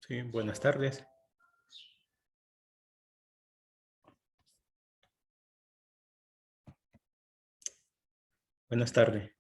Sí, buenas tardes. Buenas tardes.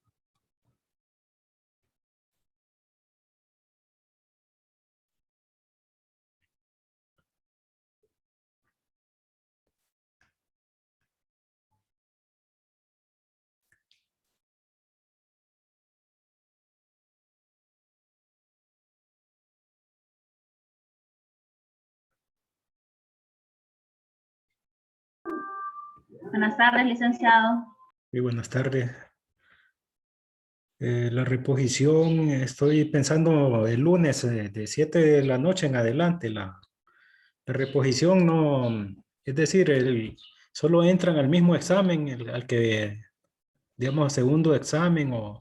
Buenas tardes, licenciado. Sí, buenas tardes. La reposición, estoy pensando el lunes de 7 de la noche en adelante. La reposición no, es decir, solo entran al mismo examen, al que, digamos, segundo examen o,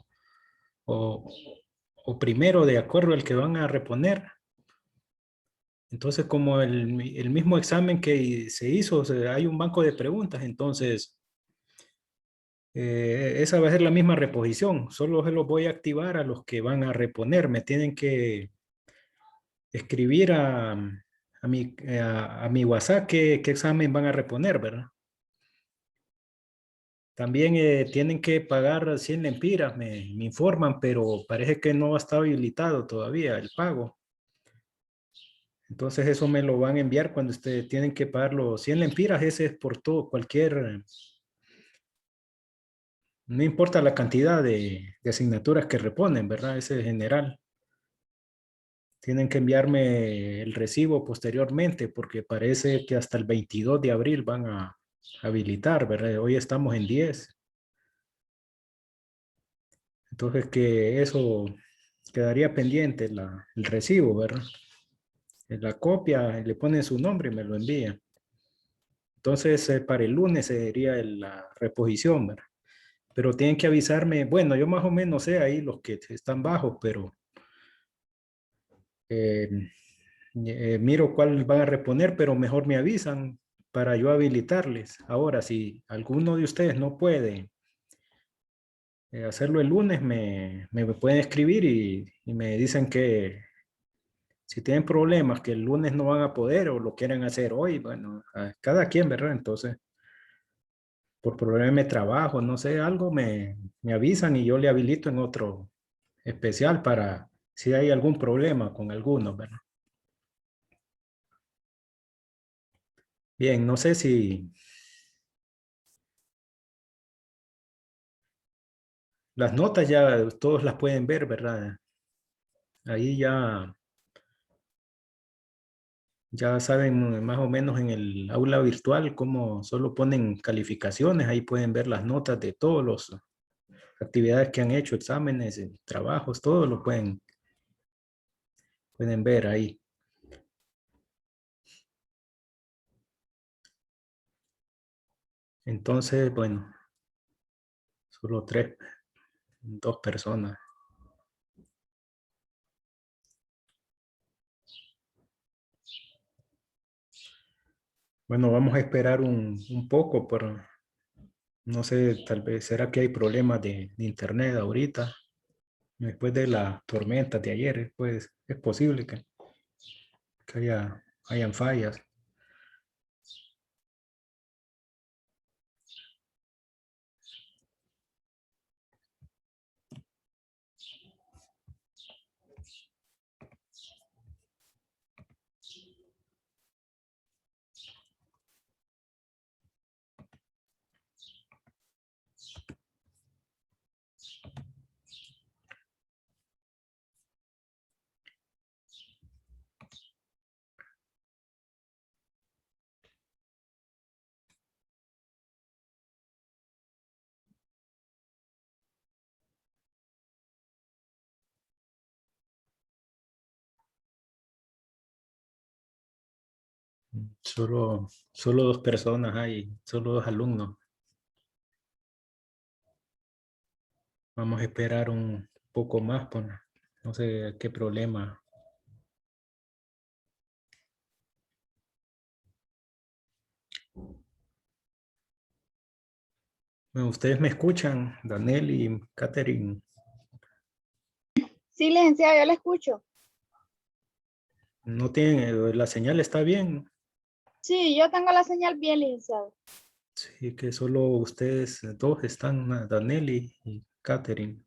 o primero, de acuerdo al que van a reponer. Entonces, como el mismo examen que se hizo, o sea, hay un banco de preguntas, entonces esa va a ser la misma reposición. Solo se los voy a activar a los que van a reponer. Me tienen que escribir a mi WhatsApp qué examen van a reponer, ¿verdad? También tienen que pagar 100 lempiras, me informan, pero parece que no está habilitado todavía el pago. Entonces eso me lo van a enviar cuando ustedes tienen que pagar los 100 lempiras. Ese es por todo, no importa la cantidad de asignaturas que reponen, ¿verdad? Ese es general. Tienen que enviarme el recibo posteriormente porque parece que hasta el 22 de abril van a habilitar, ¿verdad? Hoy estamos en 10. Entonces que eso quedaría pendiente el recibo, ¿verdad? La copia, le ponen su nombre y me lo envían. Entonces para el lunes sería la reposición, ¿verdad? Pero tienen que avisarme, bueno, yo más o menos sé ahí los que están bajos, pero eh, miro cuál van a reponer, pero mejor me avisan para yo habilitarles. Ahora, si alguno de ustedes no puede hacerlo el lunes, me pueden escribir y me dicen que si tienen problemas, que el lunes no van a poder o lo quieren hacer hoy, bueno, a cada quien, ¿verdad? Entonces, por problema de trabajo, no sé, algo me avisan y yo le habilito en otro especial para si hay algún problema con alguno, ¿verdad? Bien, no sé si las notas ya todos las pueden ver, ¿verdad? Ahí ya saben más o menos en el aula virtual cómo solo ponen calificaciones, ahí pueden ver las notas de todas las actividades que han hecho, exámenes, trabajos, todo lo pueden ver ahí. Entonces, bueno, solo dos personas. Bueno, vamos a esperar un poco, pero no sé, tal vez, ¿será que hay problemas de internet ahorita? Después de la tormenta de ayer, pues es posible que hayan fallas. Solo dos personas hay, solo dos alumnos. Vamos a esperar un poco más, pues, no sé qué problema. Bueno, ustedes me escuchan, Daniel y Catherine. Sí, licenciado, yo le escucho. No tiene, la señal está bien. Sí, yo tengo la señal bien, licenciado. Sí, que solo ustedes dos están, Danelli y Catherine.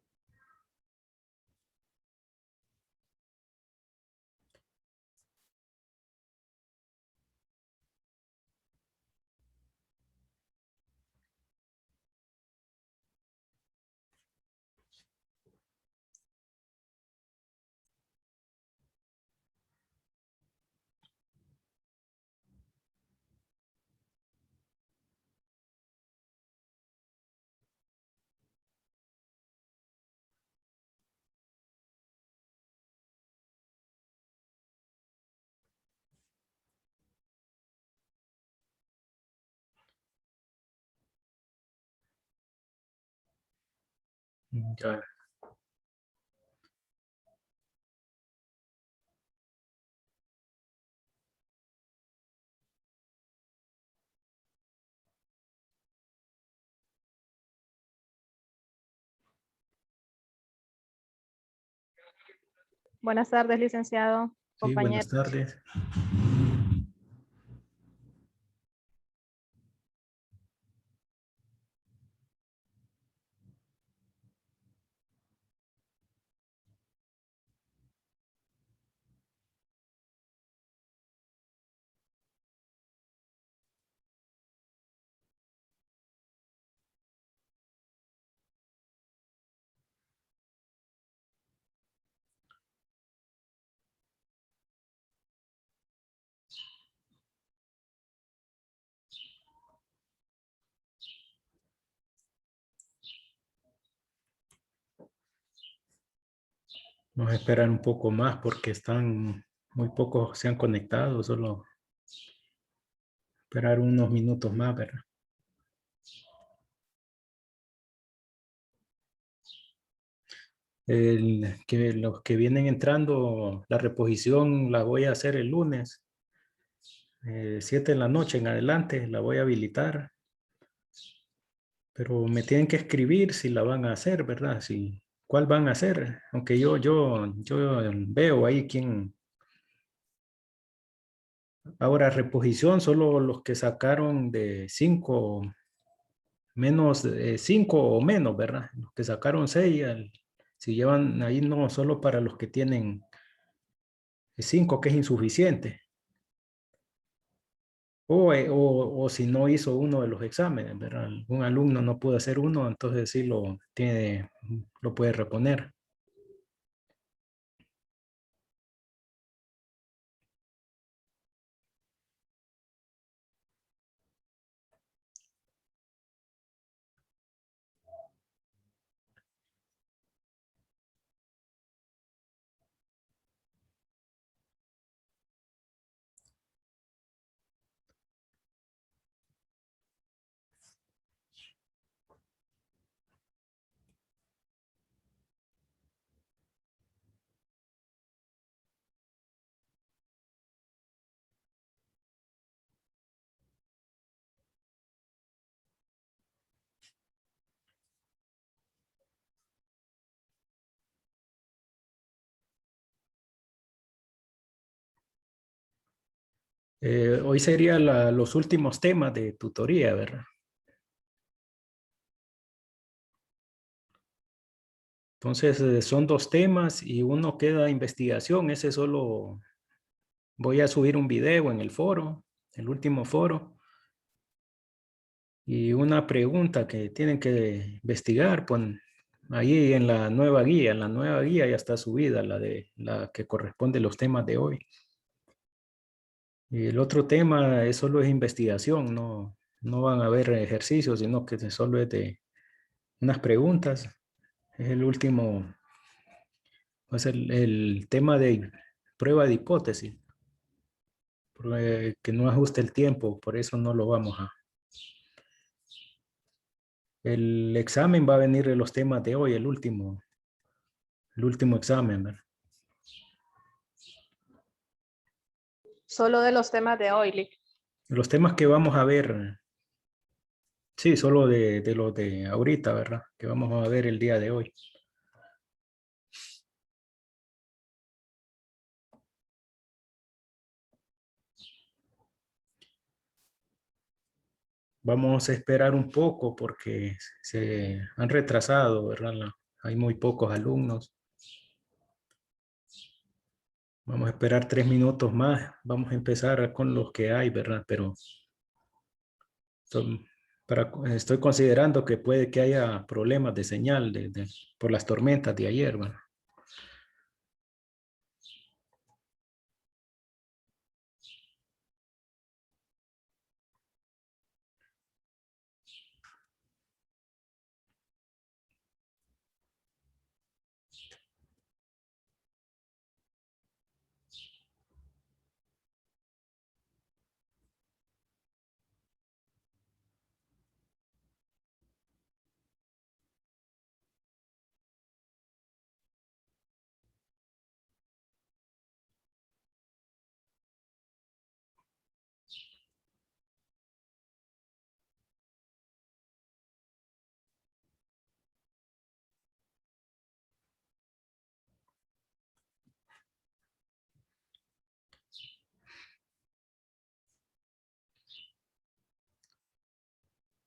Ya. Buenas tardes, licenciado, Sí, buenas compañeros. tardes. Vamos a esperar un poco más porque están muy pocos se han conectado, solo esperar unos minutos más, ¿verdad? Los que vienen entrando, la reposición la voy a hacer el lunes, 7 de la noche en adelante, la voy a habilitar, pero me tienen que escribir si la van a hacer, ¿verdad? Si, ¿cuál van a hacer? Aunque yo veo ahí quién. Ahora, reposición, solo los que sacaron de 5 menos, 5 o menos, ¿verdad? Los que sacaron 6, si llevan ahí, no, solo para los que tienen 5, que es insuficiente. O si no hizo uno de los exámenes, ¿verdad? Un alumno no pudo hacer uno, entonces sí lo puede reponer. Hoy serían los últimos temas de tutoría, ¿verdad? Entonces son 2 temas y uno queda investigación. Ese solo voy a subir un video en el foro, el último foro, y una pregunta que tienen que investigar, pues ahí en la nueva guía ya está subida, la que corresponde a los temas de hoy. Y el otro tema es solo es investigación, no van a haber ejercicios, sino que solo es de unas preguntas. Es el último, pues el tema de prueba de hipótesis, que no ajuste el tiempo, por eso no lo vamos a. El examen va a venir de los temas de hoy, el último examen, ¿verdad? Solo de los temas de hoy, Los temas que vamos a ver, sí, solo de los de ahorita, ¿verdad? Que vamos a ver el día de hoy. vamos a esperar un poco porque se han retrasado, ¿verdad? Hay muy pocos alumnos. Vamos a esperar 3 minutos más. Vamos a empezar con los que hay, ¿verdad? Pero estoy considerando que puede que haya problemas de señal por las tormentas de ayer, ¿verdad?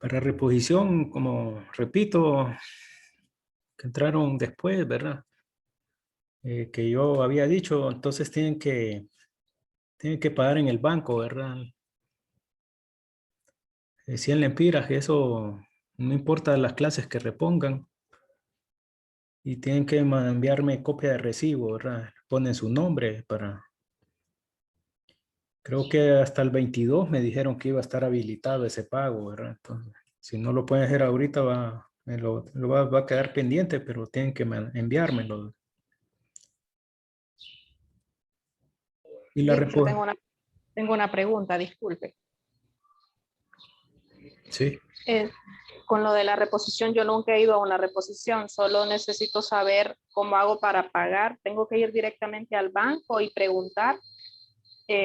Para reposición, como repito, que entraron después, ¿verdad? Que yo había dicho, entonces tienen que pagar en el banco, ¿verdad? 100 lempiras, que eso no importa las clases que repongan. Y tienen que enviarme copia de recibo, ¿verdad? Ponen su nombre para... Creo que hasta el 22 me dijeron que iba a estar habilitado ese pago, ¿verdad? Entonces, si no lo pueden hacer ahorita, va a quedar pendiente, pero tienen que enviármelo. Y la Yo respuesta... tengo una pregunta, disculpe. Sí. Con lo de la reposición, yo nunca he ido a una reposición, solo necesito saber cómo hago para pagar. Tengo que ir directamente al banco y preguntar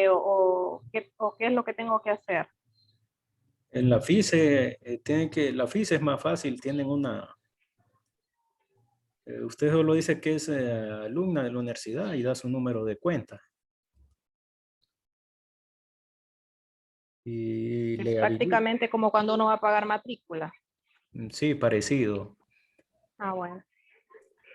o qué es lo que tengo que hacer. En la FICE, la FICE es más fácil, tienen una... usted solo dice que es alumna de la universidad y da su número de cuenta. Y Es le habilita. prácticamente como cuando uno va a pagar matrícula. Sí, parecido. Ah, bueno.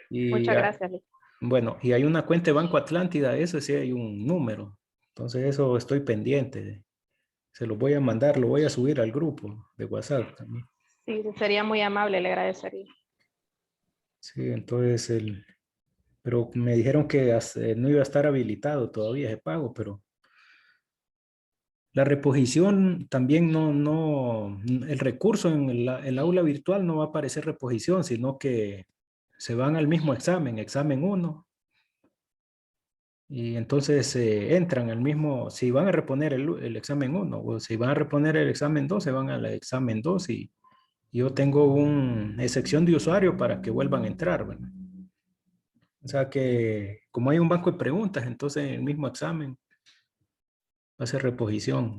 Y Muchas gracias, Liz. bueno, y hay una cuenta de Banco Atlántida, eso sí hay un número. Entonces eso estoy pendiente. Se lo voy a mandar, lo voy a subir al grupo de WhatsApp también. Sí, sería muy amable, le agradecería. Sí, entonces pero me dijeron que no iba a estar habilitado todavía ese pago, pero la reposición también el recurso en el aula virtual no va a aparecer reposición, sino que se van al mismo examen 1, y entonces entran al mismo, si van a reponer el examen 1 o si van a reponer el examen 2, se van al examen 2 y yo tengo una excepción de usuario para que vuelvan a entrar, ¿verdad? O sea que como hay un banco de preguntas, entonces en el mismo examen va a ser reposición.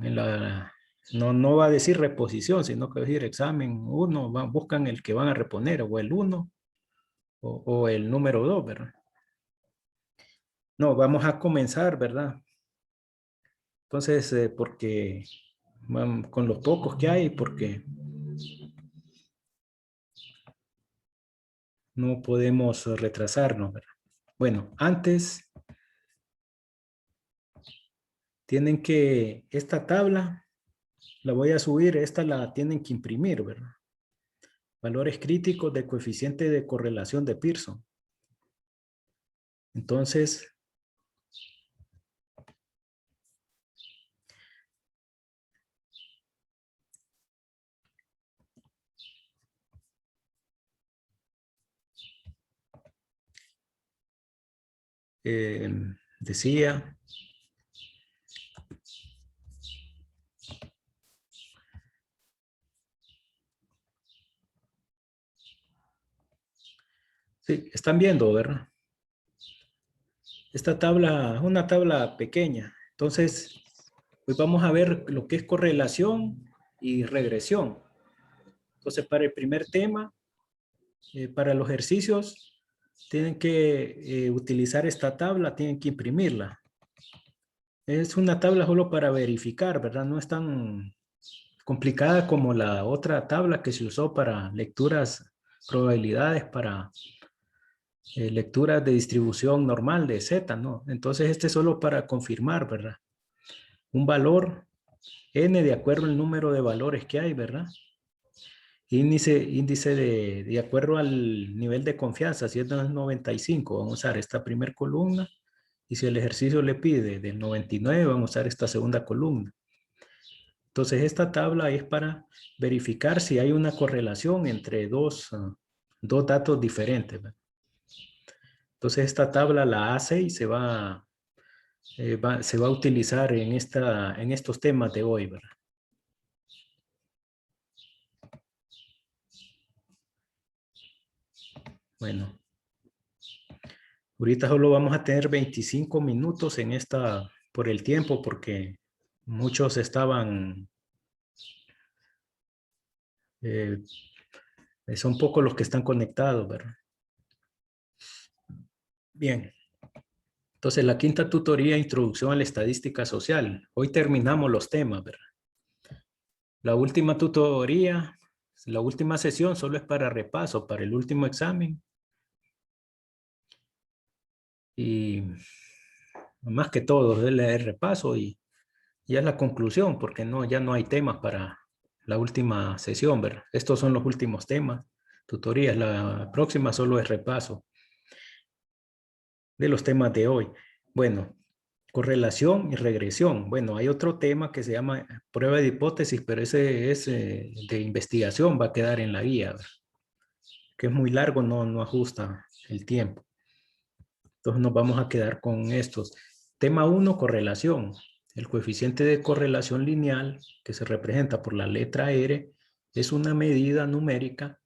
No va a decir reposición, sino que va a decir examen 1, buscan el que van a reponer, o el 1 o el número 2, ¿verdad? No, vamos a comenzar, ¿verdad? Entonces, porque con los pocos que hay, porque no podemos retrasarnos, ¿verdad? Bueno, antes tienen que, esta tabla la voy a subir, esta la tienen que imprimir, ¿verdad? Valores críticos de coeficiente de correlación de Pearson. Entonces, decía, sí, están viendo, ¿verdad? Esta tabla es una tabla pequeña. Entonces, pues vamos a ver lo que es correlación y regresión. Entonces, para el primer tema, para los ejercicios, tienen que utilizar esta tabla, tienen que imprimirla. Es una tabla solo para verificar, ¿verdad? No es tan complicada como la otra tabla que se usó para lecturas, probabilidades para lecturas de distribución normal de Z, ¿no? Entonces este es solo para confirmar, ¿verdad? Un valor n de acuerdo al número de valores que hay, ¿verdad? Índice de acuerdo al nivel de confianza, si es de 95, vamos a usar esta primera columna, y si el ejercicio le pide del 99, vamos a usar esta segunda columna. Entonces esta tabla es para verificar si hay una correlación entre dos datos diferentes, ¿verdad? Entonces esta tabla, la A6, se va a utilizar en estos temas de hoy, ¿verdad? Bueno, ahorita solo vamos a tener 25 minutos en por el tiempo, porque muchos estaban, son pocos los que están conectados, ¿verdad? Bien. Entonces, la quinta tutoría, introducción a la estadística social. Hoy terminamos los temas, ¿verdad? La última tutoría, la última sesión solo es para repaso, para el último examen. Y más que todo es el repaso y ya es la conclusión, porque ya no hay temas para la última sesión, ¿verdad? Estos son los últimos temas, tutorías. La próxima solo es repaso de los temas de hoy. Bueno, correlación y regresión. Bueno, hay otro tema que se llama prueba de hipótesis, pero ese es de investigación, va a quedar en la guía, ¿verdad? Que es muy largo, no ajusta el tiempo. Entonces nos vamos a quedar con estos. Tema 1, correlación. El coeficiente de correlación lineal, que se representa por la letra R, es una medida numérica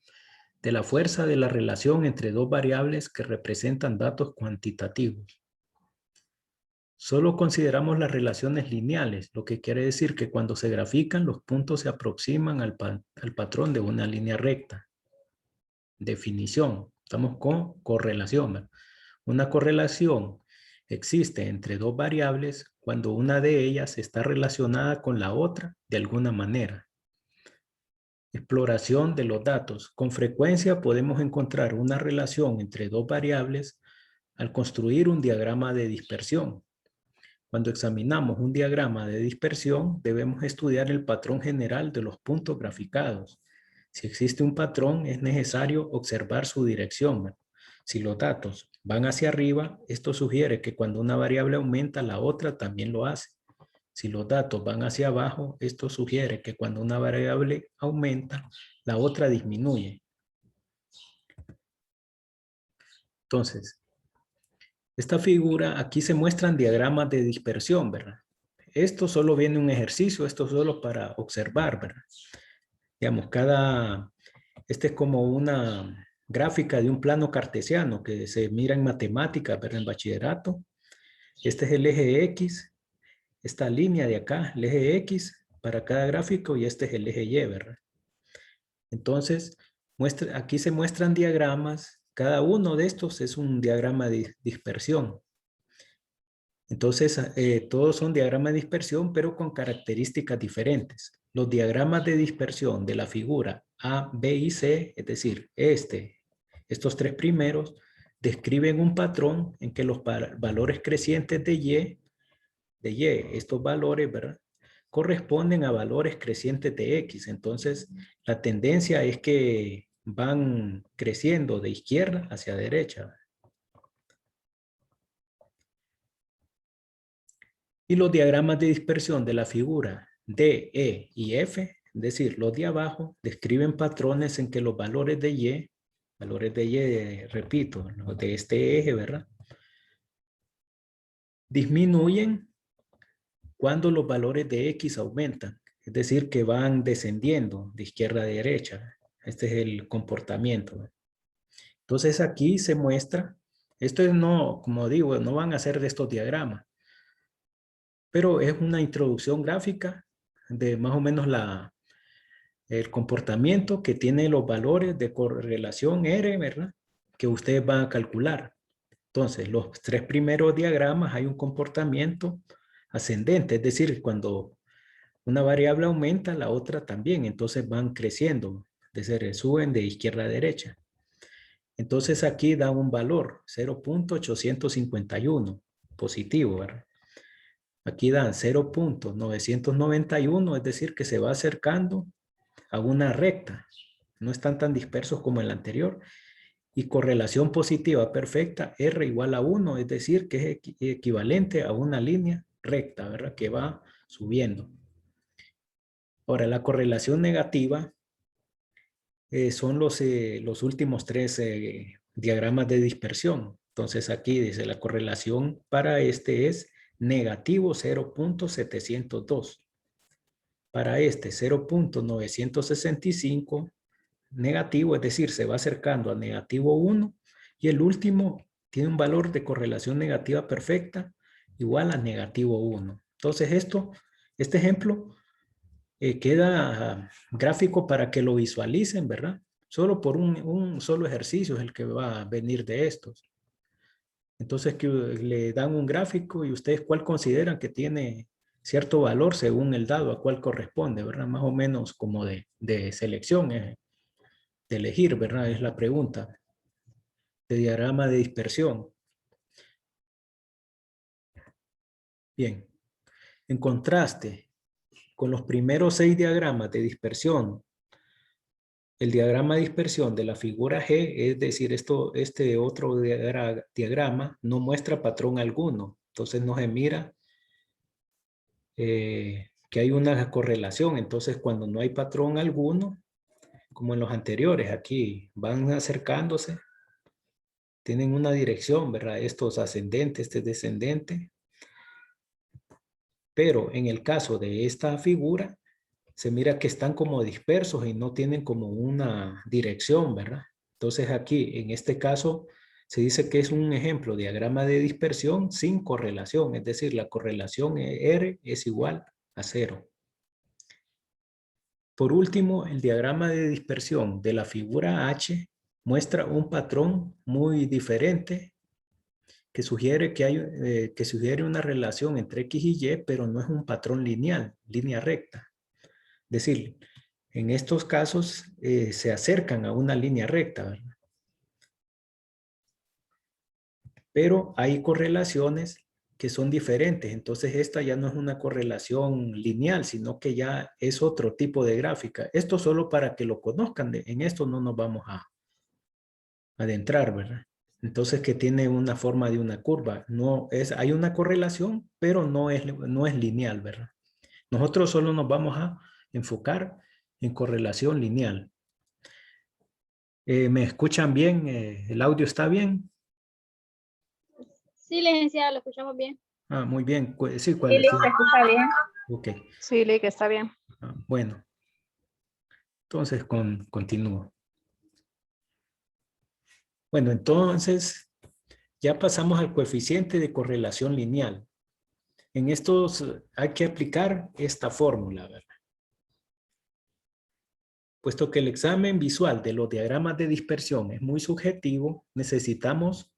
de la fuerza de la relación entre dos variables que representan datos cuantitativos. Solo consideramos las relaciones lineales, lo que quiere decir que cuando se grafican, los puntos se aproximan al patrón de una línea recta. Definición. Estamos con correlación, ¿verdad? Una correlación existe entre dos variables cuando una de ellas está relacionada con la otra de alguna manera. Exploración de los datos. Con frecuencia podemos encontrar una relación entre dos variables al construir un diagrama de dispersión. Cuando examinamos un diagrama de dispersión, debemos estudiar el patrón general de los puntos graficados. Si existe un patrón, es necesario observar su dirección. Si los datos van hacia arriba, esto sugiere que cuando una variable aumenta, la otra también lo hace. Si los datos van hacia abajo, esto sugiere que cuando una variable aumenta, la otra disminuye. Entonces, esta figura, aquí se muestran diagramas de dispersión, ¿verdad? Esto solo viene un ejercicio, esto solo para observar, ¿verdad? Digamos, este es como una gráfica de un plano cartesiano que se mira en matemáticas, ¿verdad? En bachillerato. Este es el eje X, esta línea de acá, el eje X para cada gráfico, y este es el eje Y, ¿verdad? Entonces, aquí se muestran diagramas. Cada uno de estos es un diagrama de dispersión. Entonces, todos son diagramas de dispersión, pero con características diferentes. Los diagramas de dispersión de la figura A, B y C, es decir, estos tres primeros, describen un patrón en que los valores crecientes de Y, estos valores, ¿verdad?, corresponden a valores crecientes de X. Entonces, la tendencia es que van creciendo de izquierda hacia derecha. Y los diagramas de dispersión de la figura D, E y F, es decir, los de abajo, describen patrones en que los valores de Y, repito, los de este eje, ¿verdad?, disminuyen cuando los valores de X aumentan. Es decir, que van descendiendo de izquierda a derecha. Este es el comportamiento, ¿verdad? Entonces aquí se muestra, esto no, como digo, no van a ser de estos diagramas, pero es una introducción gráfica de más o menos el comportamiento que tiene los valores de correlación R, ¿verdad?, que ustedes van a calcular. Entonces, los tres primeros diagramas hay un comportamiento ascendente, es decir, cuando Una variable aumenta, la otra también, entonces van creciendo, suben de izquierda a derecha. Entonces aquí da un valor, 0.851, positivo, ¿verdad? Aquí dan 0.991, es decir, que se va acercando a una recta. No están tan dispersos como el anterior. Y correlación positiva perfecta, R igual a 1, es decir, que es equivalente a una línea recta, ¿verdad? Que va subiendo. Ahora, la correlación negativa son los últimos tres diagramas de dispersión. Entonces aquí dice la correlación para este es negativo 0.702. Para este 0.965 negativo, es decir, se va acercando a negativo 1 y el último tiene un valor de correlación negativa perfecta igual a negativo 1. Entonces este ejemplo queda gráfico para que lo visualicen, ¿verdad? Solo por un solo ejercicio es el que va a venir de estos. Entonces que le dan un gráfico y ustedes cuál consideran que tiene cierto valor según el dado a cuál corresponde, ¿verdad? Más o menos como de selección, de elegir, ¿verdad? Es la pregunta. De diagrama de dispersión. Bien. En contraste con los primeros 6 diagramas de dispersión, el diagrama de dispersión de la figura G, es decir, este otro diagrama no muestra patrón alguno. Entonces no se mira que hay una correlación. Entonces cuando no hay patrón alguno, como en los anteriores, aquí van acercándose, tienen una dirección, ¿verdad? Esto es ascendente, este es descendente. Pero en el caso de esta figura, se mira que están como dispersos y no tienen como una dirección, ¿verdad? Entonces aquí, en este caso, se dice que es un ejemplo, diagrama de dispersión sin correlación, es decir, la correlación R es igual a 0. Por último, el diagrama de dispersión de la figura H muestra un patrón muy diferente que sugiere que sugiere una relación entre X y Y, pero no es un patrón lineal, línea recta. Es decir, en estos casos se acercan a una línea recta, ¿verdad? Pero hay correlaciones que son diferentes. Entonces esta ya no es una correlación lineal, sino que ya es otro tipo de gráfica. Esto solo para que lo conozcan. En esto no nos vamos a adentrar, ¿verdad? Entonces que tiene una forma de una curva. Hay una correlación, pero no es lineal, ¿verdad? Nosotros solo nos vamos a enfocar en correlación lineal. ¿Me escuchan bien? ¿El audio está bien? Sí, licenciado, lo escuchamos bien. Ah, muy bien. Sí, ¿cuál Sí, es? listo, está bien. Ok. Sí, Lee, que está bien. Bueno. Entonces, continúo. Bueno, entonces, ya pasamos al coeficiente de correlación lineal. En estos hay que aplicar esta fórmula, ¿verdad? Puesto que el examen visual de los diagramas de dispersión es muy subjetivo, necesitamos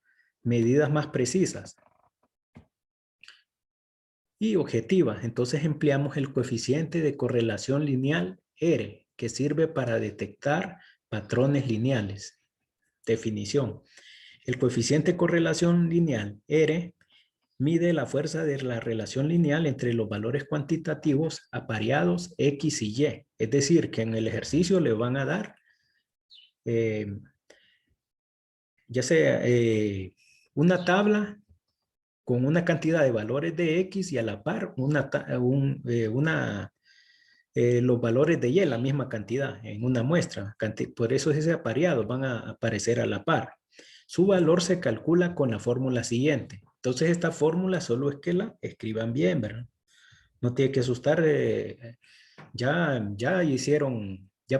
medidas más precisas y objetivas. Entonces empleamos el coeficiente de correlación lineal R, que sirve para detectar patrones lineales. Definición. El coeficiente de correlación lineal R mide la fuerza de la relación lineal entre los valores cuantitativos apareados X y Y. Es decir, que en el ejercicio le van a dar ya sea una tabla con una cantidad de valores de X y a la par los valores de Y, la misma cantidad en una muestra. Por eso ese apareado van a aparecer a la par. Su valor se calcula con la fórmula siguiente. Entonces esta fórmula solo es que la escriban bien, ¿verdad? No tiene que asustar. Ya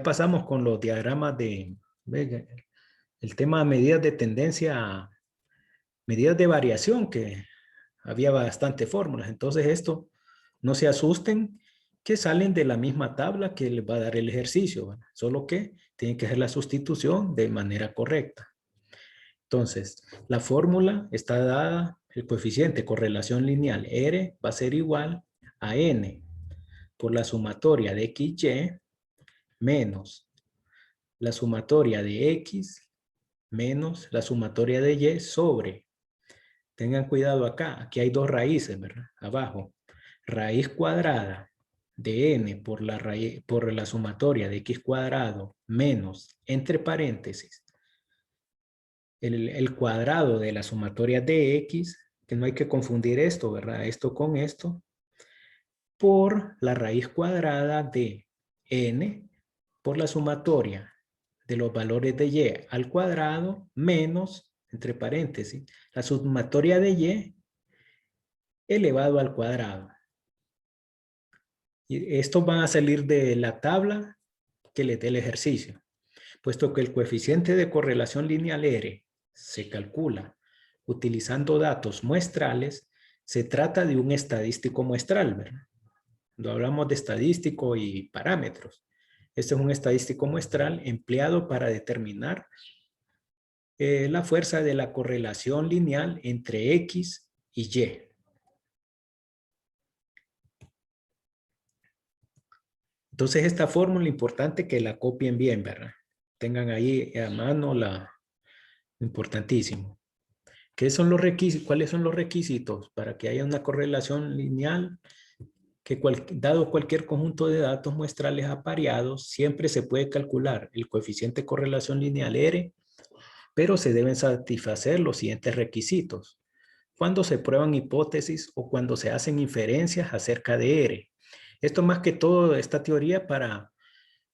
pasamos con los diagramas el tema de medidas de tendencia, medidas de variación, que había bastante fórmulas. Entonces esto, no se asusten que salen de la misma tabla que les va a dar el ejercicio, ¿verdad? Solo que tienen que hacer la sustitución de manera correcta. Entonces, la fórmula está dada, el coeficiente de correlación lineal R va a ser igual a N. por la sumatoria de XY menos la sumatoria de X menos la sumatoria de Y sobre. Tengan cuidado acá. Aquí hay dos raíces, ¿verdad? Abajo. Raíz cuadrada de n por la sumatoria de x cuadrado menos, entre paréntesis, el cuadrado de la sumatoria de x, que no hay que confundir esto, ¿verdad? Esto con esto, por la raíz cuadrada de n por la sumatoria de los valores de y al cuadrado menos, entre paréntesis, la sumatoria de y elevado al cuadrado. Y estos van a salir de la tabla que les dé el ejercicio. Puesto que el coeficiente de correlación lineal R se calcula utilizando datos muestrales, se trata de un estadístico muestral, ¿verdad? Cuando hablamos de estadístico y parámetros. Este es un estadístico muestral empleado para determinar la fuerza de la correlación lineal entre X y Y. Entonces esta fórmula importante que la copien bien, ¿verdad? Tengan ahí a mano importantísimo. ¿Qué son los requisitos? ¿Cuáles son los requisitos para que haya una correlación lineal? Que dado cualquier conjunto de datos muestrales apareados, siempre se puede calcular el coeficiente de correlación lineal R, pero se deben satisfacer los siguientes requisitos. Cuando se prueban hipótesis o cuando se hacen inferencias acerca de R. Esto más que todo, esta teoría para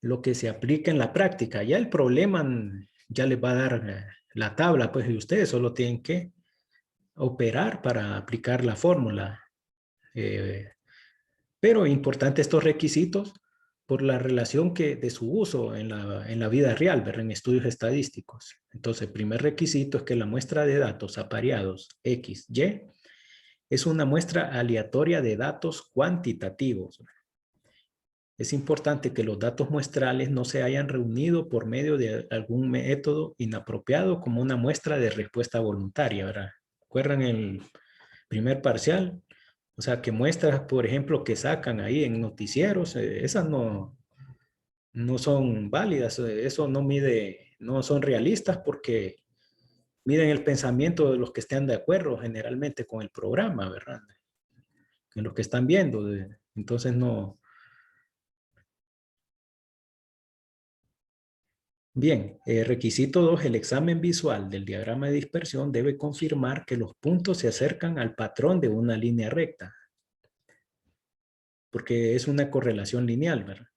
lo que se aplica en la práctica. Ya el problema ya les va a dar la tabla, pues y ustedes solo tienen que operar para aplicar la fórmula. Pero importante estos requisitos por la relación de su uso en la vida real, ¿verdad? En estudios estadísticos. Entonces, el primer requisito es que la muestra de datos apareados X, Y es una muestra aleatoria de datos cuantitativos. Es importante que los datos muestrales no se hayan reunido por medio de algún método inapropiado como una muestra de respuesta voluntaria, ¿verdad? ¿Recuerdan el primer parcial? O sea, que muestras, por ejemplo, que sacan ahí en noticieros, esas no son válidas, eso no son realistas porque miden el pensamiento de los que estén de acuerdo generalmente con el programa, ¿verdad? En los que están viendo, entonces no. Bien, requisito 2, el examen visual del diagrama de dispersión debe confirmar que los puntos se acercan al patrón de una línea recta, porque es una correlación lineal, ¿verdad?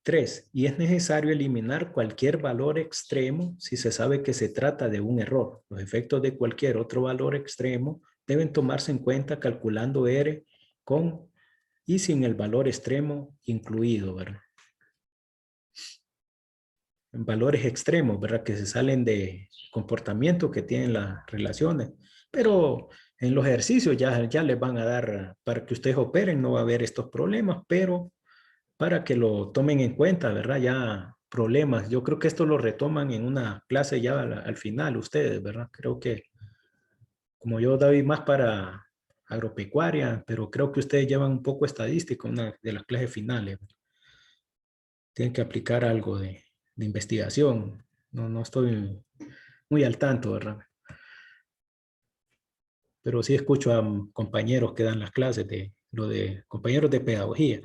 3, y es necesario eliminar cualquier valor extremo si se sabe que se trata de un error. Los efectos de cualquier otro valor extremo deben tomarse en cuenta calculando R con y sin el valor extremo incluido, ¿verdad? Valores extremos, ¿verdad? Que se salen de comportamiento que tienen las relaciones. Pero en los ejercicios ya les van a dar, para que ustedes operen, no va a haber estos problemas, pero para que lo tomen en cuenta, ¿verdad? Ya problemas. Yo creo que esto lo retoman en una clase ya al final ustedes, ¿verdad? Creo que como yo doy más para agropecuaria, pero creo que ustedes llevan un poco estadístico, una de las clases finales. Tienen que aplicar algo de investigación. No estoy muy al tanto, ¿verdad? Pero sí escucho a compañeros que dan las clases de compañeros de pedagogía.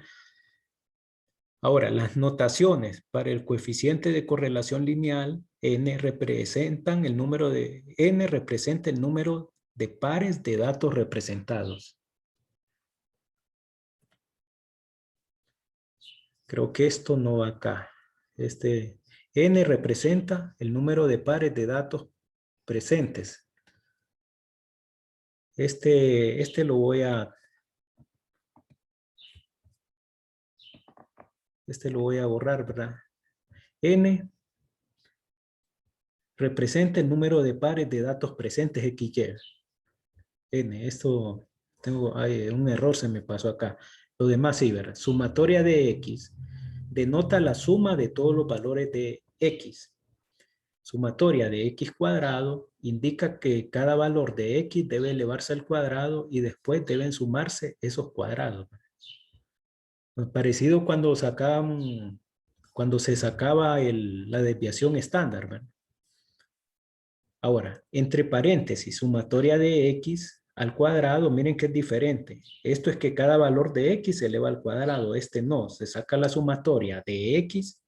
Ahora, las notaciones para el coeficiente de correlación lineal n representa el número de pares de datos representados. Creo que esto no va acá. n representa el número de pares de datos presentes. Lo voy a borrar, ¿verdad? N representa el número de pares de datos presentes XY. N, esto hay un error, se me pasó acá. Lo demás sí, ¿verdad? Sumatoria de X denota la suma de todos los valores de X. Sumatoria de X cuadrado indica que cada valor de X debe elevarse al cuadrado y después deben sumarse esos cuadrados. Parecido cuando cuando se sacaba la desviación estándar, ¿verdad? Ahora, entre paréntesis, sumatoria de x al cuadrado, miren que es diferente. Esto es que cada valor de x se eleva al cuadrado. Este no, se saca la sumatoria de x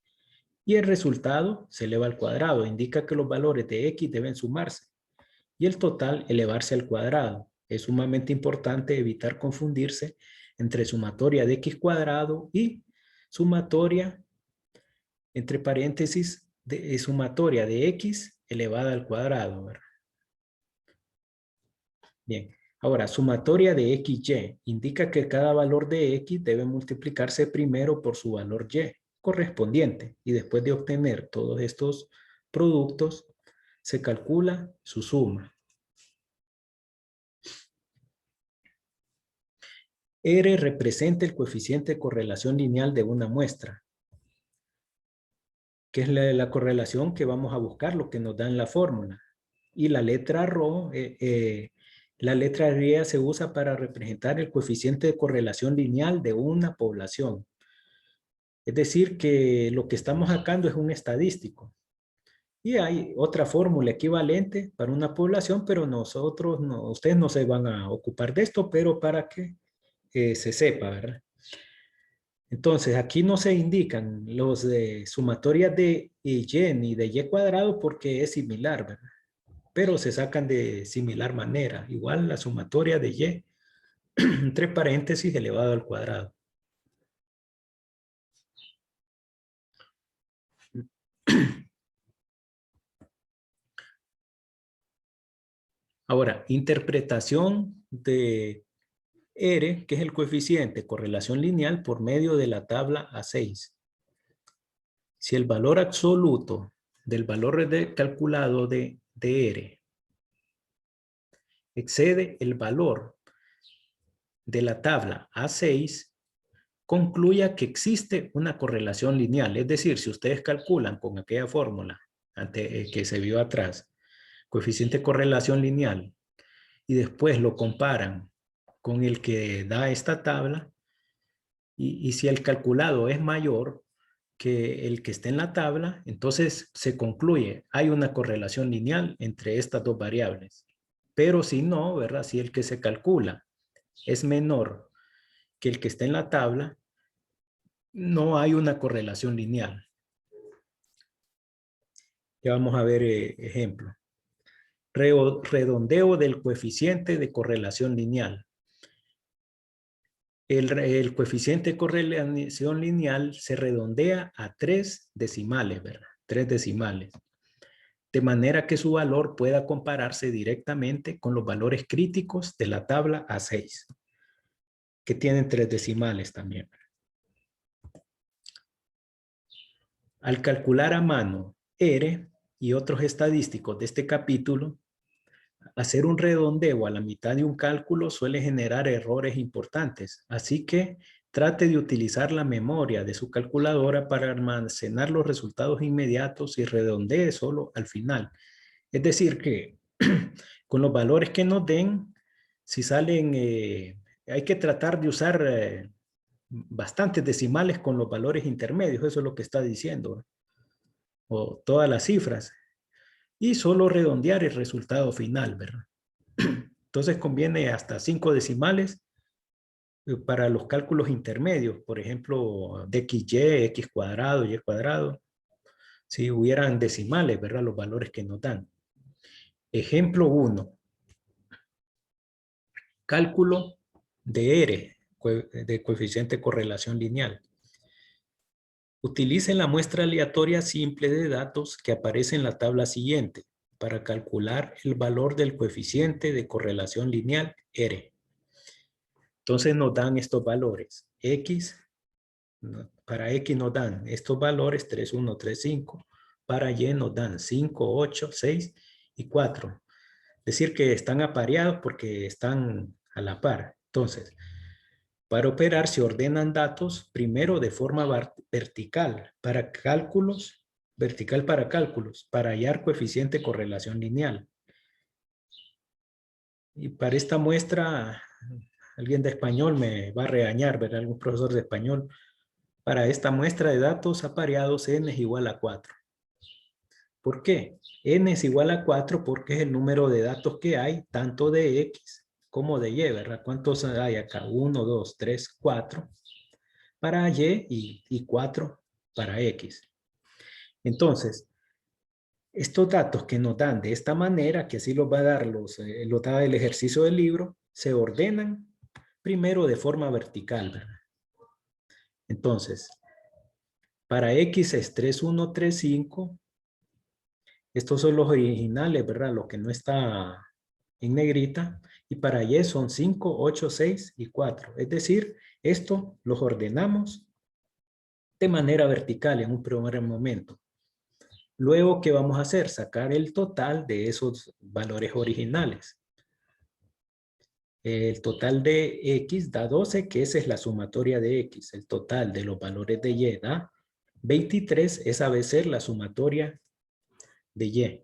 y el resultado se eleva al cuadrado. Indica que los valores de x deben sumarse y el total elevarse al cuadrado. Es sumamente importante evitar confundirse entre sumatoria de x cuadrado y sumatoria, entre paréntesis, de sumatoria de x elevada al cuadrado, ¿verdad? Bien, ahora sumatoria de XY indica que cada valor de X debe multiplicarse primero por su valor Y correspondiente y después de obtener todos estos productos se calcula su suma. R representa el coeficiente de correlación lineal de una muestra, que es la correlación que vamos a buscar, lo que nos da en la fórmula. Y la letra la letra griega se usa para representar el coeficiente de correlación lineal de una población. Es decir, que lo que estamos sacando es un estadístico. Y hay otra fórmula equivalente para una población, pero nosotros, no, ustedes no se van a ocupar de esto, pero para que se sepa, ¿verdad? Entonces, aquí no se indican los de sumatorias de y ni de y cuadrado porque es similar, ¿verdad? Pero se sacan de similar manera. Igual la sumatoria de y, entre paréntesis, elevado al cuadrado. Ahora, interpretación de R, que es el coeficiente de correlación lineal por medio de la tabla A6. Si el valor absoluto del valor calculado de R excede el valor de la tabla A6, concluya que existe una correlación lineal. Es decir, si ustedes calculan con aquella fórmula que se vio atrás, coeficiente de correlación lineal, y después lo comparan con el que da esta tabla, y si el calculado es mayor que el que esté en la tabla, entonces se concluye, hay una correlación lineal entre estas dos variables. Pero si no, ¿verdad? Si el que se calcula es menor que el que está en la tabla, no hay una correlación lineal. Ya vamos a ver ejemplo. Redondeo del coeficiente de correlación lineal. El coeficiente de correlación lineal se redondea a 3 decimales, ¿verdad? 3 decimales. De manera que su valor pueda compararse directamente con los valores críticos de la tabla A6, que tienen 3 decimales también. Al calcular a mano R y otros estadísticos de este capítulo, hacer un redondeo a la mitad de un cálculo suele generar errores importantes, así que trate de utilizar la memoria de su calculadora para almacenar los resultados inmediatos y redondee solo al final. Es decir que con los valores que nos den, si salen, hay que tratar de usar bastantes decimales con los valores intermedios, eso es lo que está diciendo, o todas las cifras, y solo redondear el resultado final, ¿verdad? Entonces conviene hasta 5 decimales para los cálculos intermedios, por ejemplo, de XY, X cuadrado, Y cuadrado, si hubieran decimales, ¿verdad? Los valores que nos dan. Ejemplo 1. Cálculo de R, de coeficiente de correlación lineal. Utilicen la muestra aleatoria simple de datos que aparece en la tabla siguiente para calcular el valor del coeficiente de correlación lineal R. Entonces nos dan estos valores. Para X nos dan estos valores 3, 1, 3, 5. Para Y nos dan 5, 8, 6 y 4. Es decir que están apareados porque están a la par. Entonces, para operar se ordenan datos primero de forma vertical para cálculos, para hallar coeficiente de correlación lineal. Y para esta muestra alguien de español me va a regañar, ¿verdad? Algún profesor de español. Para esta muestra de datos apareados, n es igual a 4. ¿Por qué? N es igual a 4 porque es el número de datos que hay, tanto de X como de Y, ¿verdad? ¿Cuántos hay acá? 1, 2, 3, 4 para Y y 4 para X. Entonces, estos datos que nos dan de esta manera, que así los va a dar los da el ejercicio del libro, se ordenan primero de forma vertical, ¿verdad? Entonces, para X es 3, 1, 3, 5. Estos son los originales, ¿verdad? Lo que no está en negrita. Y para Y son 5, 8, 6 y 4. Es decir, esto los ordenamos de manera vertical en un primer momento. Luego, ¿qué vamos a hacer? Sacar el total de esos valores originales. El total de X da 12, que esa es la sumatoria de X. El total de los valores de Y da 23, esa debe ser la sumatoria de Y.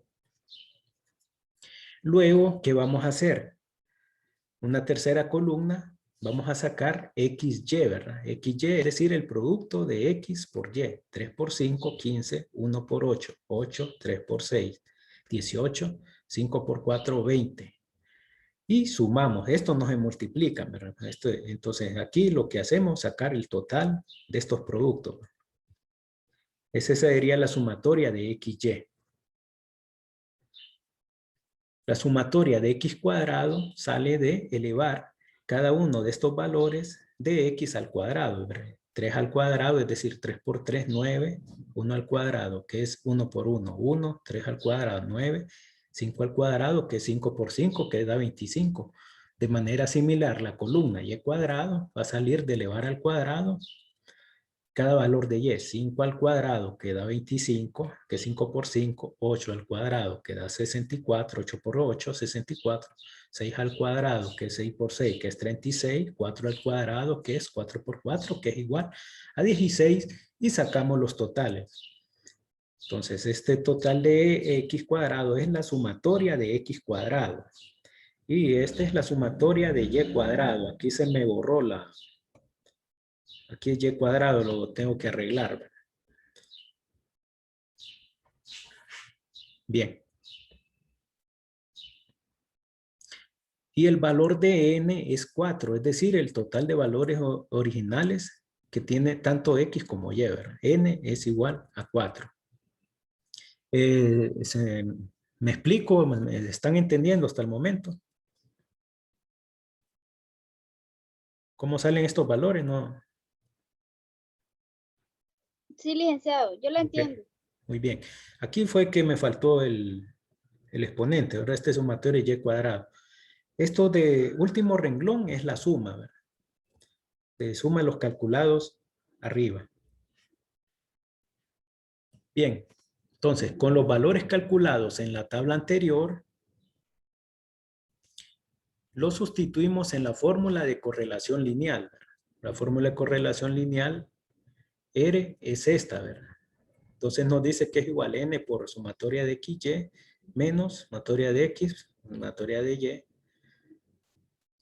Luego, ¿qué vamos a hacer? Una tercera columna, vamos a sacar XY, ¿verdad? XY es decir, el producto de X por Y. 3 por 5, 15, 1 por 8, 8, 3 por 6, 18, 5 por 4, 20. Y sumamos, esto no se multiplica, ¿verdad? Entonces aquí lo que hacemos es sacar el total de estos productos. Esa sería la sumatoria de XY. La sumatoria de X cuadrado sale de elevar cada uno de estos valores de X al cuadrado. 3 al cuadrado, es decir, 3 por 3, 9. 1 al cuadrado, que es 1 por 1, 1. 3 al cuadrado, 9. 5 al cuadrado, que es 5 por 5, que da 25. De manera similar, la columna Y cuadrado va a salir de elevar al cuadrado cada valor de Y. 5 al cuadrado, que da 25, que es 5 por 5. 8 al cuadrado, que da 64. 8 por 8, 64. 6 al cuadrado, que es 6 por 6, que es 36. 4 al cuadrado, que es 4 por 4, que es igual a 16. Y sacamos los totales. Entonces, este total de X cuadrado es la sumatoria de X cuadrado. Y esta es la sumatoria de Y cuadrado. Aquí se me borró la... Aquí es Y cuadrado, lo tengo que arreglar. Bien. Y el valor de n es 4, es decir, el total de valores originales que tiene tanto X como Y, ¿verdad? N es igual a 4. ¿Me explico? ¿Me están entendiendo hasta el momento? ¿Cómo salen estos valores? No. Sí, licenciado, yo lo Ok, entiendo. muy bien. Aquí fue que me faltó el exponente. Ahora este sumatorio Y cuadrado. Esto de último renglón es la suma, ¿verdad? De suma los calculados arriba. Bien, entonces con los valores calculados en la tabla anterior, los sustituimos en la fórmula de correlación lineal, ¿verdad? La fórmula de correlación lineal, R es esta, ¿verdad? Entonces nos dice que es igual a N por sumatoria de XY menos sumatoria de X, sumatoria de Y,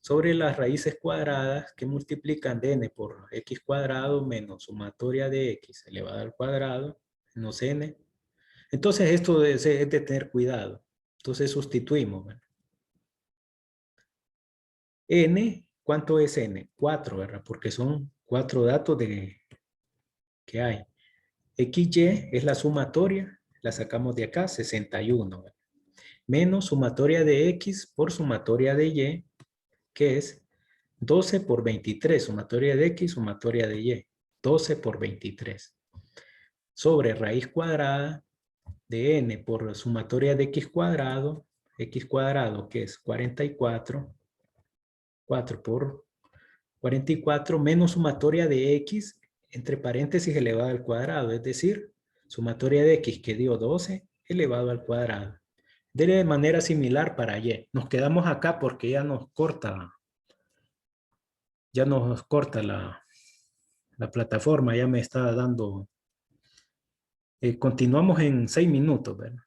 sobre las raíces cuadradas que multiplican de N por X cuadrado menos sumatoria de X elevado al cuadrado menos N. Entonces esto es de tener cuidado. Entonces sustituimos, ¿verdad? N, ¿cuánto es N? 4, ¿verdad? Porque son 4 datos que hay. XY es la sumatoria, la sacamos de acá, 61, ¿verdad? Menos sumatoria de X por sumatoria de Y, que es 12 por 23, sumatoria de X, sumatoria de Y. 12 por 23. Sobre raíz cuadrada de N por sumatoria de X cuadrado que es 44, 4 por 44 menos sumatoria de X entre paréntesis elevado al cuadrado, es decir, sumatoria de X que dio 12 elevado al cuadrado. De manera similar para Y. Nos quedamos acá porque ya nos corta la plataforma, ya me está dando... continuamos en 6 minutos, ¿verdad?